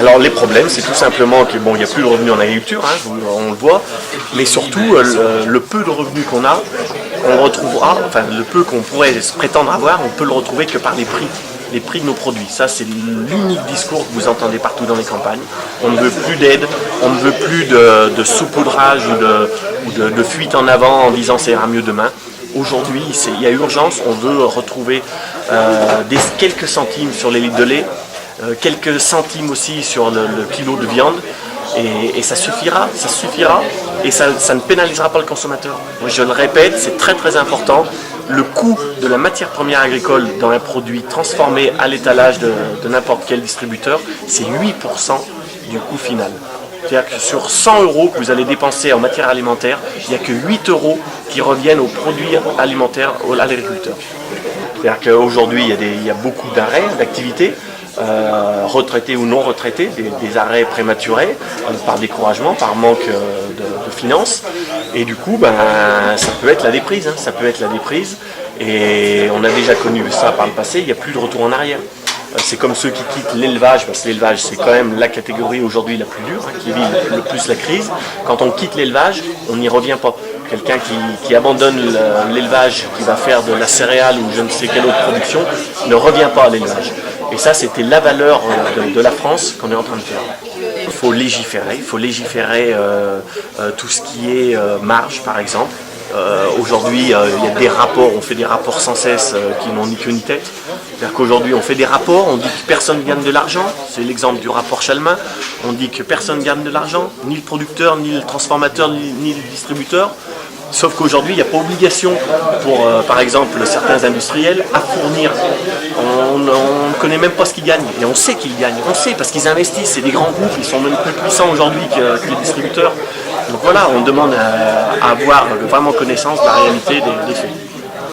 Alors les problèmes, c'est tout simplement qu'il bon, n'y a plus de revenus en agriculture, hein, on le voit, mais surtout le peu de revenus qu'on a, on retrouvera, enfin le peu qu'on pourrait se prétendre avoir, on peut le retrouver que par les prix de nos produits. Ça, c'est l'unique discours que vous entendez partout dans les campagnes. On ne veut plus d'aide, on ne veut plus de saupoudrage ou de fuite en avant en disant ça ira mieux demain. Aujourd'hui, il y a urgence, on veut retrouver quelques centimes sur les litres de lait, quelques centimes aussi sur le kilo de viande, et ça suffira, et ça ne pénalisera pas le consommateur. Moi, je le répète, c'est très très important. Le coût de la matière première agricole dans un produit transformé à l'étalage de n'importe quel distributeur, c'est 8% du coût final. C'est-à-dire que sur 100 € que vous allez dépenser en matière alimentaire, il n'y a que 8 € qui reviennent aux produits alimentaires à l'agriculteur. C'est-à-dire qu'aujourd'hui, il y a beaucoup d'arrêts d'activité, retraités ou non retraités, des arrêts prématurés, par découragement, par manque de finances. Et du coup, ça peut être la déprise, ça peut être la déprise. Et on a déjà connu ça par le passé, il n'y a plus de retour en arrière. C'est comme ceux qui quittent l'élevage, parce que l'élevage c'est quand même la catégorie aujourd'hui la plus dure, qui vit le plus la crise. Quand on quitte l'élevage, on n'y revient pas. Quelqu'un qui abandonne l'élevage, qui va faire de la céréale ou je ne sais quelle autre production, ne revient pas à l'élevage. Et ça, c'était la valeur de la France qu'on est en train de faire. Il faut légiférer tout ce qui est marge, par exemple. Aujourd'hui, il y a des rapports, on fait des rapports sans cesse qui n'ont ni queue ni tête. C'est-à-dire qu'aujourd'hui, on fait des rapports, on dit que personne ne gagne de l'argent. C'est l'exemple du rapport Chalmin. On dit que personne ne gagne de l'argent, ni le producteur, ni le transformateur, ni le distributeur. Sauf qu'aujourd'hui, il n'y a pas obligation pour, par exemple, certains industriels à fournir. On ne connaît même pas ce qu'ils gagnent. Et on sait qu'ils gagnent. On sait parce qu'ils investissent. C'est des grands groupes. Ils sont même plus puissants aujourd'hui que les distributeurs. Donc voilà, on demande à avoir vraiment connaissance de la réalité des faits.